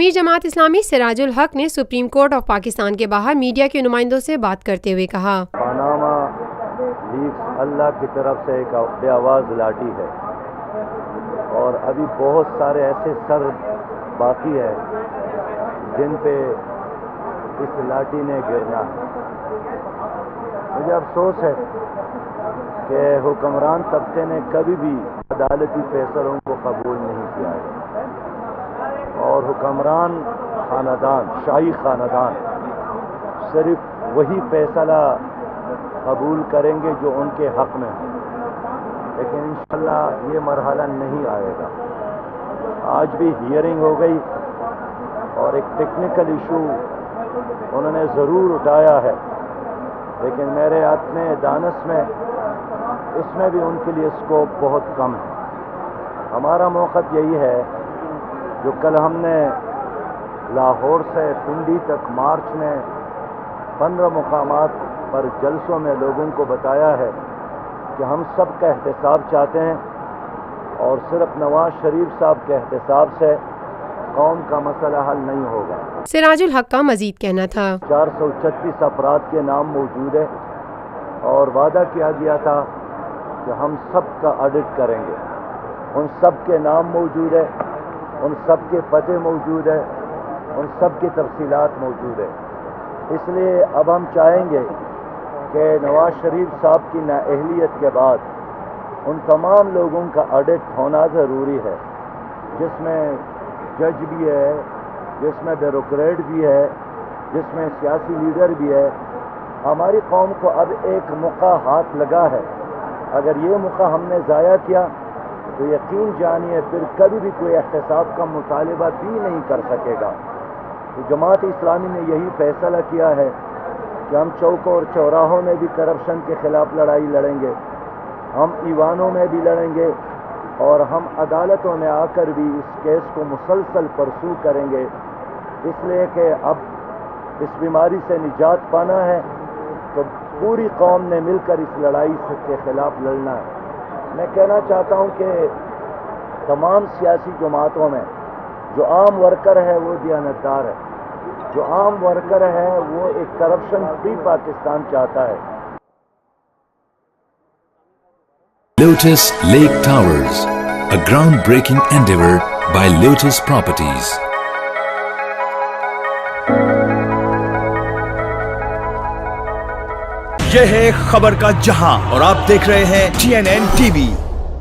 امیر جماعت اسلامی سراج الحق نے supreme court of Pakistan کے باہر میڈیا کے نمائندوں سے بات کرتے ہوئے کہا، پاناما لیکس اللہ کی طرف سے ایک بے آواز لاٹھی ہے اور ابھی بہت سارے ایسے سر باقی ہے جن پہ اس لاٹھی نے گرنا ہے۔ مجھے افسوس ہے کہ حکمران طبقے نے کبھی بھی عدالتی فیصلوں کو قبول نہیں کیا ہے اور حکمران خاندان، شاہی خاندان صرف وہی فیصلہ قبول کریں گے جو ان کے حق میں ہے، لیکن انشاءاللہ یہ مرحلہ نہیں آئے گا۔ آج بھی ہیئرنگ ہو گئی اور ایک ٹیکنیکل ایشو انہوں نے ضرور اٹھایا ہے، لیکن میرے اپنے دانش میں اس میں بھی ان کے لیے اسکوپ بہت کم ہے۔ ہمارا موقف یہی ہے جو کل ہم نے لاہور سے پنڈی تک مارچ میں 15 مقامات پر جلسوں میں لوگوں کو بتایا ہے کہ ہم سب کا احتساب چاہتے ہیں اور صرف نواز شریف صاحب کے احتساب سے قوم کا مسئلہ حل نہیں ہوگا۔ سراج الحق کا مزید کہنا تھا، 436 افراد کے نام موجود ہے اور وعدہ کیا گیا تھا کہ ہم سب کا آڈٹ کریں گے۔ ان سب کے نام موجود ہے، ان سب کے پتے موجود ہے، ان سب کی تفصیلات موجود ہے۔ اس لیے اب ہم چاہیں گے کہ نواز شریف صاحب کی نااہلیت کے بعد ان تمام لوگوں کا آڈٹ ہونا ضروری ہے، جس میں جج بھی ہے، جس میں بیوروکریٹ بھی ہے، جس میں سیاسی لیڈر بھی ہے۔ ہماری قوم کو اب ایک موقع ہاتھ لگا ہے، اگر یہ موقع ہم نے ضائع کیا تو یقین جانیے پھر کبھی بھی کوئی احتساب کا مطالبہ بھی نہیں کر سکے گا۔ تو جماعت اسلامی نے یہی فیصلہ کیا ہے کہ ہم چوکوں اور چوراہوں میں بھی کرپشن کے خلاف لڑائی لڑیں گے، ہم ایوانوں میں بھی لڑیں گے اور ہم عدالتوں میں آ کر بھی اس کیس کو مسلسل پرسو کریں گے، اس لیے کہ اب اس بیماری سے نجات پانا ہے تو پوری قوم نے مل کر اس لڑائی کے خلاف لڑنا ہے۔ میں کہنا چاہتا ہوں کہ تمام سیاسی جماعتوں میں جو عام ورکر ہے وہ دیانتدار ہے، جو عام ورکر ہے وہ ایک کرپشن فری پاکستان چاہتا ہے۔ Lotus Lake Towers, a groundbreaking endeavor by Lotus Properties. یہ ہے خبر کا جہاں اور آپ دیکھ رہے ہیں TNN TV۔